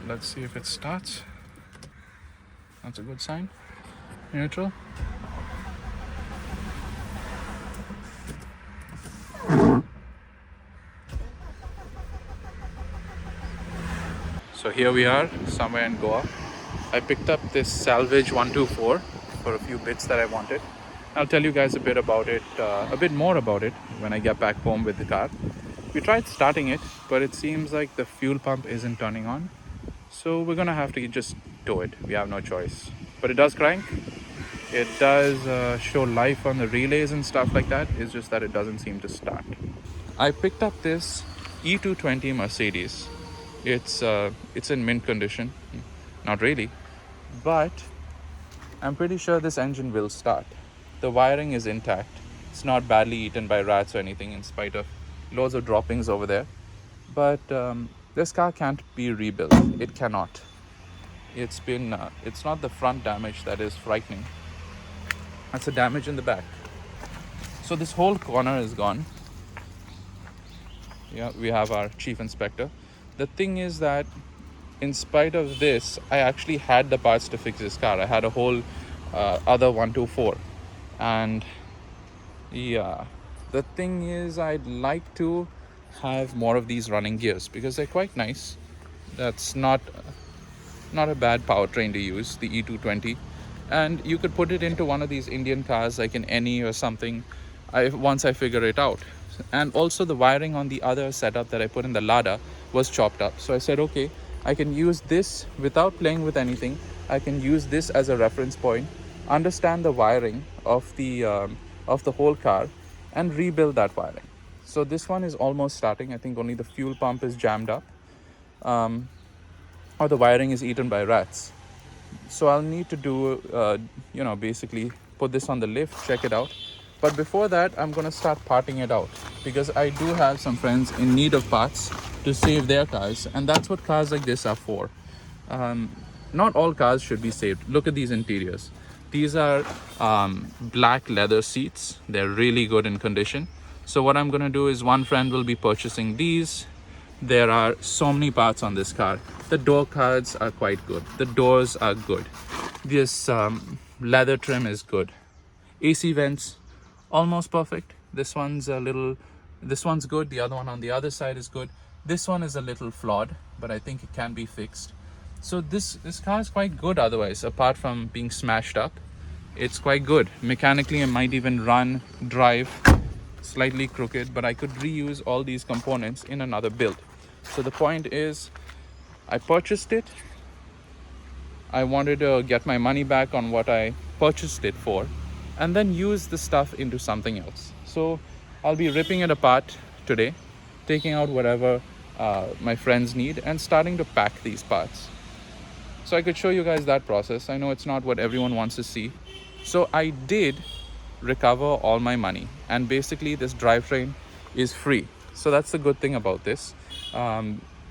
Let's see if it starts. That's a good sign. Neutral. So here we are, somewhere in Goa. I picked up this salvage 124 for a few bits that I wanted. I'll tell you guys a bit about it, a bit more about it when I get back home with the car. We tried starting it, but it seems like the fuel pump isn't turning on. So we're gonna have to just tow it. We have no choice. But it does crank. It does show life on the relays and stuff like that. It's just that it doesn't seem to start. I picked up this e220 Mercedes. It's in mint condition. Not really, but I'm pretty sure this engine will start. The wiring is intact. It's not badly eaten by rats or anything, in spite of loads of droppings over there. But this car can't be rebuilt. It cannot. It's not the front damage that is frightening. That's a damage in the back. So this whole corner is gone. Yeah, we have our chief inspector. The thing is that in spite of this, I actually had the parts to fix this car. I had a whole other 124. And yeah, the thing is, I'd like to have more of these running gears because they're quite nice. That's not a bad powertrain to use, the e220. And you could put it into one of these Indian cars like an NE or something once I figure it out. And also the wiring on the other setup that I put in the Lada was chopped up. So I said, okay, I can use this without playing with anything. I can use this as a reference point, understand the wiring of the whole car, and rebuild that wiring. So this one is almost starting. I think only the fuel pump is jammed up, or the wiring is eaten by rats. So I'll need to do, basically put this on the lift, check it out. But before that, I'm going to start parting it out because I do have some friends in need of parts to save their cars. And that's what cars like this are for. Not all cars should be saved. Look at these interiors. These are black leather seats. They're really good in condition. So what I'm going to do is one friend will be purchasing these. There are so many parts on this car. The door cards are quite good. The doors are good. This leather trim is good. AC vents, almost perfect. This one's good. The other one on the other side is good. This one is a little flawed, but I think it can be fixed. So this car is quite good otherwise, apart from being smashed up. It's quite good. Mechanically, it might even drive slightly crooked, but I could reuse all these components in another build. So the point is, I purchased it. I wanted to get my money back on what I purchased it for, and then use the stuff into something else. So I'll be ripping it apart today, taking out whatever my friends need, and starting to pack these parts. So I could show you guys that process. I know it's not what everyone wants to see. So I did recover all my money, and basically this drivetrain is free. So that's the good thing about this.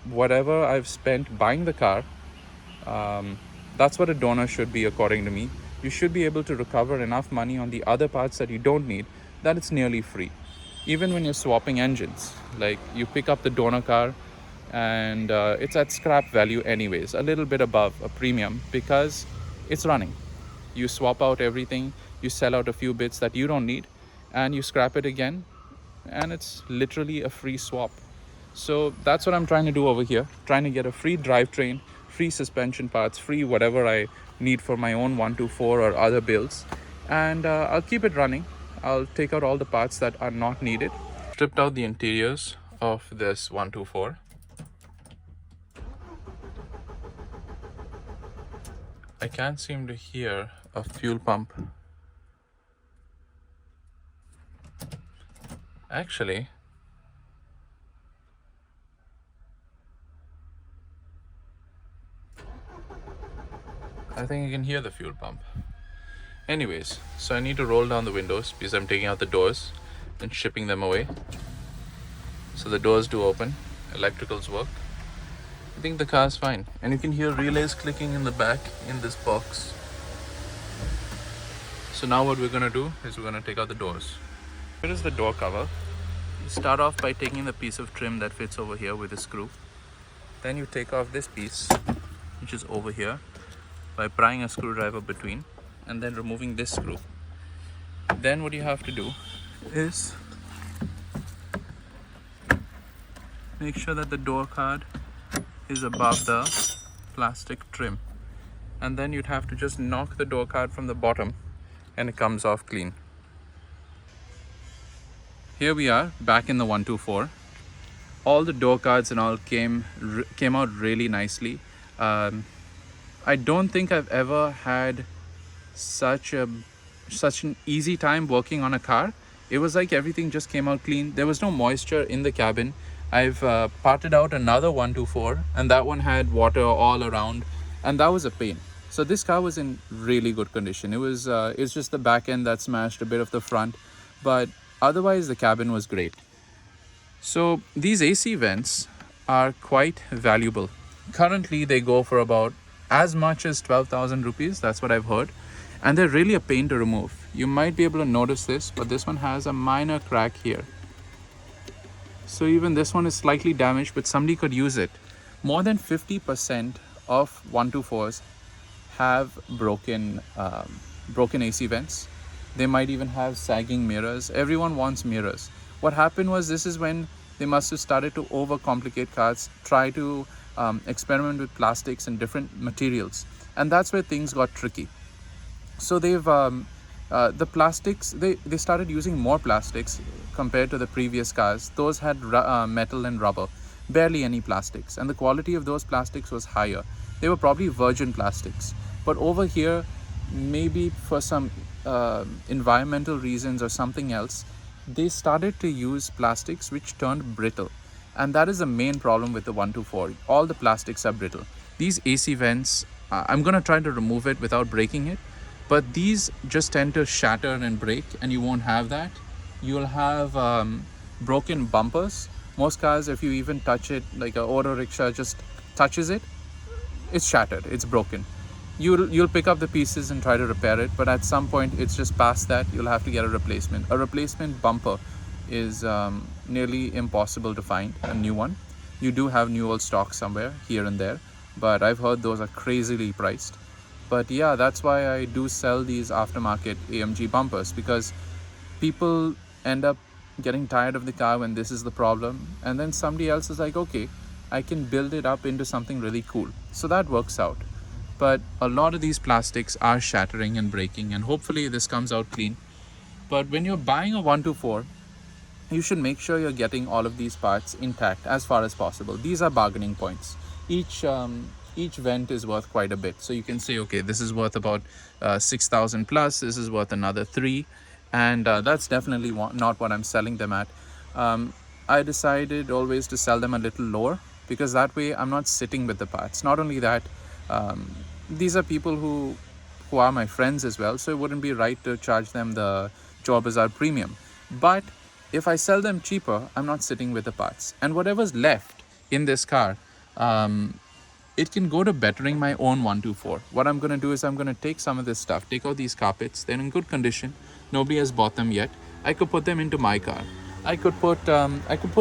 Whatever I've spent buying the car, that's what a donor should be, according to me. You should be able to recover enough money on the other parts that you don't need, that it's nearly free. Even when you're swapping engines, like you pick up the donor car and it's at scrap value anyways, a little bit above a premium because it's running. You swap out everything, you sell out a few bits that you don't need, and you scrap it again, and it's literally a free swap. So that's what I'm trying to do over here, trying to get a free drivetrain, free suspension parts, free whatever I need for my own 124 or other builds, and I'll keep it running. I'll take out all the parts that are not needed. Stripped out the interiors of this 124. I can't seem to hear a fuel pump. Actually, I think I can hear the fuel pump. Anyways, so I need to roll down the windows because I'm taking out the doors and shipping them away. So the doors do open, electricals work. I think the car's fine. And you can hear relays clicking in the back in this box. So now what we're gonna do is we're gonna take out the doors. Here is the door cover. You start off by taking the piece of trim that fits over here with a screw. Then you take off this piece, which is over here, by prying a screwdriver between and then removing this screw. Then what you have to do is make sure that the door card is above the plastic trim, and then you'd have to just knock the door card from the bottom and it comes off clean. Here we are back in the 124. All the door cards and all came out really nicely. I don't think I've ever had such an easy time working on a car. It was like everything just came out clean. There was no moisture in the cabin. I've parted out another 124 and that one had water all around, and that was a pain. So this car was in really good condition. It's just the back end that smashed, a bit of the front, but otherwise the cabin was great. So these AC vents are quite valuable. Currently they go for about as much as 12,000 rupees. That's what I've heard. And they're really a pain to remove. You might be able to notice this, but this one has a minor crack here. So even this one is slightly damaged, but somebody could use it. More than 50% of 124s have broken AC vents. They might even have sagging mirrors. Everyone wants mirrors. What happened was, this is when they must have started to overcomplicate cars, try to experiment with plastics and different materials. And that's where things got tricky. So they've the plastics, they started using more plastics compared to the previous cars. Those had metal and rubber, barely any plastics, and the quality of those plastics was higher. They were probably virgin plastics. But over here, maybe for some environmental reasons or something else, they started to use plastics which turned brittle. And that is the main problem with the 124. All the plastics are brittle. These AC vents, I'm going to try to remove it without breaking it, but these just tend to shatter and break, and you won't have that. You'll have broken bumpers. Most cars, if you even touch it, like an auto rickshaw just touches it, it's shattered, it's broken. You'll pick up the pieces and try to repair it, but at some point it's just past that. You'll have to get a replacement. A replacement bumper is nearly impossible to find, a new one. You do have new old stock somewhere here and there, but I've heard those are crazily priced. But yeah, that's why I do sell these aftermarket AMG bumpers, because people end up getting tired of the car when this is the problem, and then somebody else is like, okay, I can build it up into something really cool. So that works out. But a lot of these plastics are shattering and breaking, and hopefully this comes out clean. But when you're buying a 124, you should make sure you're getting all of these parts intact as far as possible. These are bargaining points. Each vent is worth quite a bit. So you can say, okay, this is worth about 6,000 plus, this is worth another 3, and that's definitely not what I'm selling them at. I decided always to sell them a little lower, because that way I'm not sitting with the parts. Not only that, these are people who are my friends as well, so it wouldn't be right to charge them the Chor Bazaar premium. But if I sell them cheaper, I'm not sitting with the parts, and whatever's left in this car, it can go to bettering my own 124. What I'm going to do is I'm going to take some of this stuff, take out these carpets. They're in good condition. Nobody has bought them yet. I could put them into my car. I could put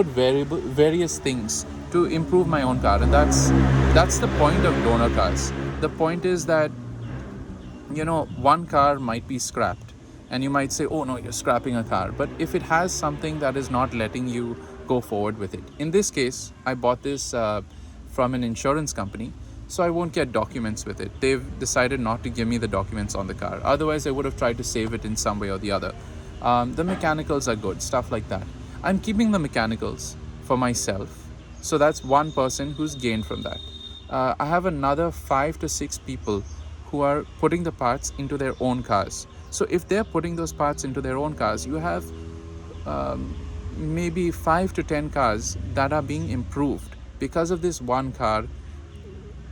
various things to improve my own car, and that's the point of donor cars. The point is that, you know, one car might be scrapped, and you might say, oh no, you're scrapping a car. But if it has something that is not letting you go forward with it, in this case, I bought this from an insurance company, so I won't get documents with it. They've decided not to give me the documents on the car. Otherwise, I would have tried to save it in some way or the other. The mechanicals are good, stuff like that. I'm keeping the mechanicals for myself, so that's one person who's gained from that. I have another 5 to 6 people who are putting the parts into their own cars. So if they're putting those parts into their own cars, you have maybe 5 to 10 cars that are being improved because of this one car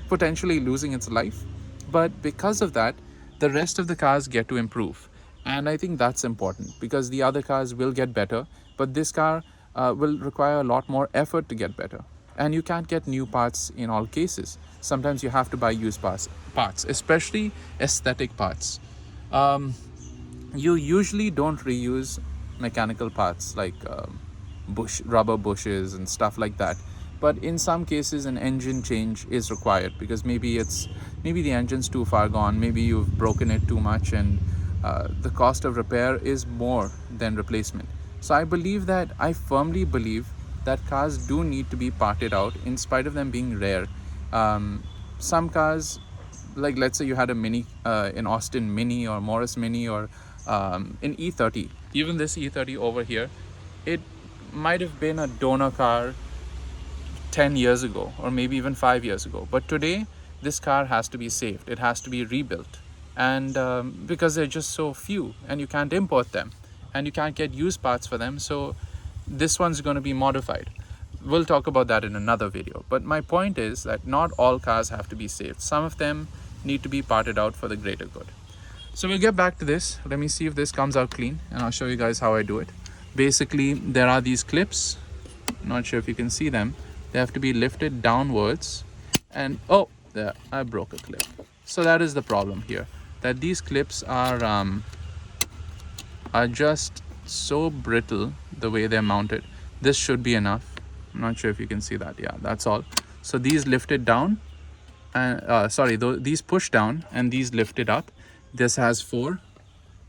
potentially losing its life. But because of that, the rest of the cars get to improve. And I think that's important, because the other cars will get better, but this car will require a lot more effort to get better. And you can't get new parts in all cases. Sometimes you have to buy used parts, especially aesthetic parts. you usually don't reuse mechanical parts like rubber bushes and stuff like that. But in some cases, an engine change is required because maybe the engine's too far gone, maybe you've broken it too much, and the cost of repair is more than replacement. So I firmly believe that cars do need to be parted out in spite of them being rare. Some cars, like let's say you had a Mini, in Austin Mini or Morris Mini, or an E30, even this E30 over here, it might have been a donor car 10 years ago or maybe even 5 years ago, but today this car has to be saved, it has to be rebuilt. And because they're just so few and you can't import them and you can't get used parts for them, so this one's going to be modified. We'll talk about that in another video, but my point is that not all cars have to be saved. Some of them need to be parted out for the greater good. So we'll get back to this. Let me see if this comes out clean and I'll show you guys how I do it. Basically, there are these clips, not sure if you can see them. They have to be lifted downwards, and oh, there, I broke a clip. So that is the problem here, that these clips are just so brittle the way they're mounted. This should be enough. I'm not sure if you can see that. Yeah, that's all. So these lifted down, and these push down and these lifted up. This has 4.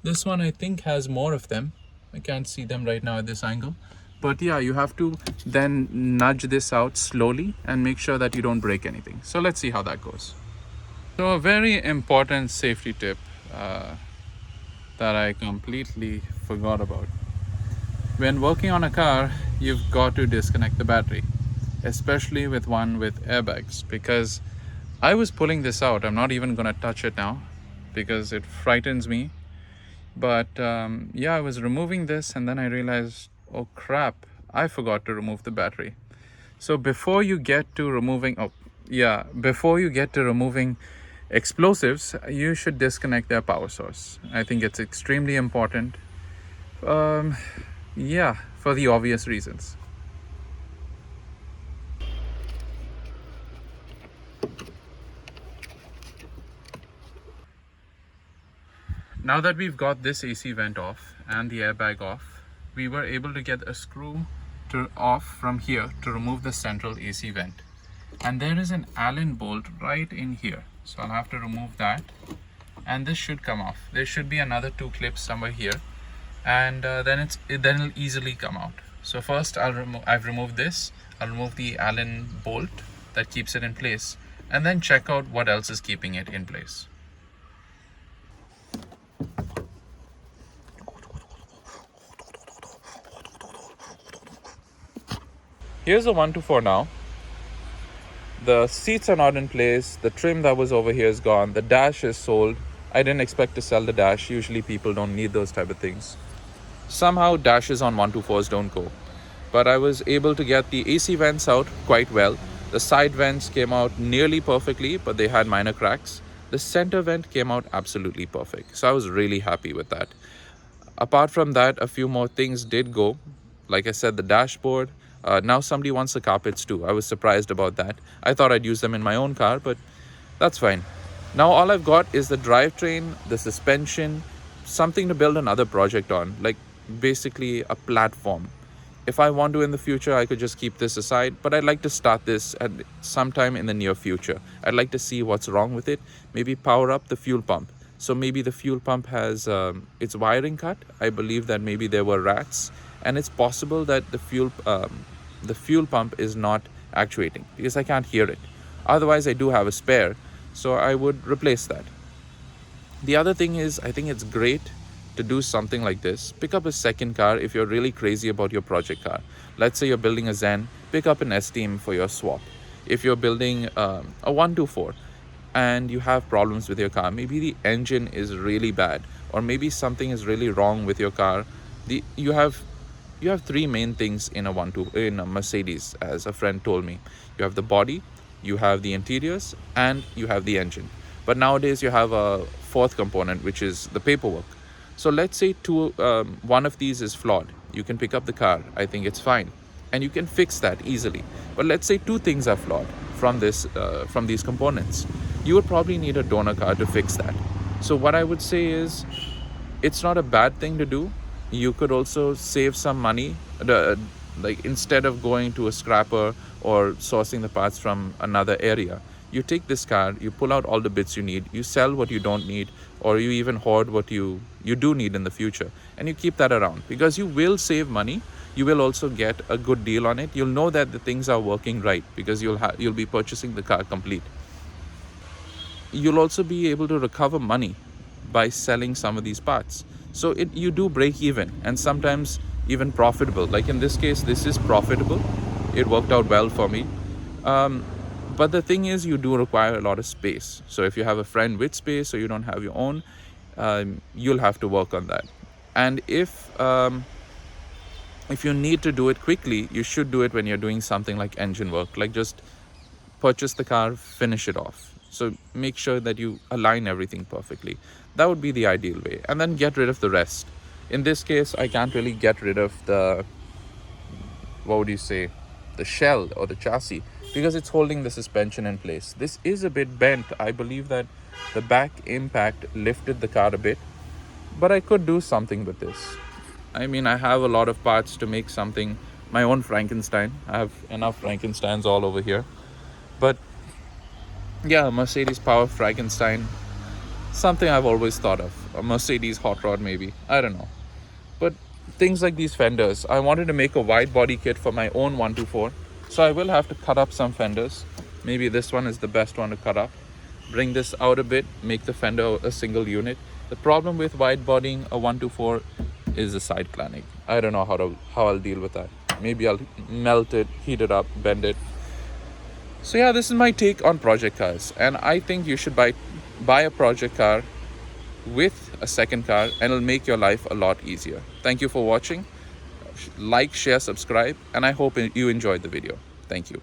This one I think has more of them. I can't see them right now at this angle, but yeah, you have to then nudge this out slowly and make sure that you don't break anything. So let's see how that goes. So a very important safety tip that I completely forgot about. When working on a car, you've got to disconnect the battery, especially with one with airbags, because I was pulling this out. I'm not even going to touch it now because it frightens me. But yeah, I was removing this and then I realized, oh crap, I forgot to remove the battery. So before you get to removing explosives, you should disconnect their power source. I think it's extremely important. Yeah, for the obvious reasons. Now that we've got this AC vent off and the airbag off, we were able to get a screw off from here to remove the central AC vent. And there is an Allen bolt right in here. So I'll have to remove that. And this should come off. There should be another 2 clips somewhere here. And then it'll easily come out. So first I've removed this. I'll remove the Allen bolt that keeps it in place. And then check out what else is keeping it in place. Here's the 124 now. The seats are not in place. The trim that was over here is gone. The dash is sold. I didn't expect to sell the dash. Usually people don't need those type of things. Somehow dashes on 124s don't go. But I was able to get the AC vents out quite well. The side vents came out nearly perfectly, but they had minor cracks. The center vent came out absolutely perfect. So I was really happy with that. Apart from that, a few more things did go. Like I said, the dashboard. Now somebody wants the carpets too. I was surprised about that. I thought I'd use them in my own car, but that's fine. Now all I've got is the drivetrain, the suspension, something to build another project on, like basically a platform. If I want to in the future, I could just keep this aside, but I'd like to start this at sometime in the near future. I'd like to see what's wrong with it, maybe power up the fuel pump. So maybe the fuel pump has its wiring cut. I believe that maybe there were rats, and it's possible that the fuel pump is not actuating because I can't hear it. Otherwise, I do have a spare, so I would replace that. The other thing is, I think it's great to do something like this. Pick up a second car if you're really crazy about your project car. Let's say you're building a Zen, pick up an S-Team for your swap. If you're building a 124 and you have problems with your car, maybe the engine is really bad, or maybe something is really wrong with your car. You have 3 main things in a Mercedes, as a friend told me. You have the body, you have the interiors, and you have the engine. But nowadays you have a 4th component, which is the paperwork. So let's say one of these is flawed. You can pick up the car. I think it's fine, and you can fix that easily. But let's say 2 things are flawed from these components. You would probably need a donor car to fix that. So what I would say is, it's not a bad thing to do. You could also save some money. Like instead of going to a scrapper or sourcing the parts from another area, you take this car, you pull out all the bits you need, you sell what you don't need, or you even hoard what you do need in the future, and you keep that around, because you will save money. You will also get a good deal on it. You'll know that the things are working right, because you'll be purchasing the car complete. You'll also be able to recover money by selling some of these parts. So you do break even, and sometimes even profitable. Like in this case, this is profitable. It worked out well for me. But the thing is, you do require a lot of space. So if you have a friend with space or you don't have your own, you'll have to work on that. And if you need to do it quickly, you should do it when you're doing something like engine work. Like just purchase the car, finish it off. So make sure that you align everything perfectly. That would be the ideal way. And then get rid of the rest. In this case, I can't really get rid of the, what would you say, the shell or the chassis, because it's holding the suspension in place. This is a bit bent. I believe that the back impact lifted the car a bit, but I could do something with this. I mean, I have a lot of parts to make something, my own Frankenstein. I have enough Frankensteins all over here. But yeah, Mercedes Power Frankenstein, something I've always thought of. A Mercedes hot rod maybe, I don't know. But things like these fenders, I wanted to make a wide body kit for my own 124. So I will have to cut up some fenders. Maybe this one is the best one to cut up. Bring this out a bit, make the fender a single unit. The problem with wide bodying a 124 is the side planning. I don't know how I'll deal with that. Maybe I'll melt it, heat it up, bend it. So yeah, this is my take on project cars, and I think you should buy a project car with a second car, and it'll make your life a lot easier. Thank you for watching. Like, share, subscribe, and I hope you enjoyed the video. Thank you.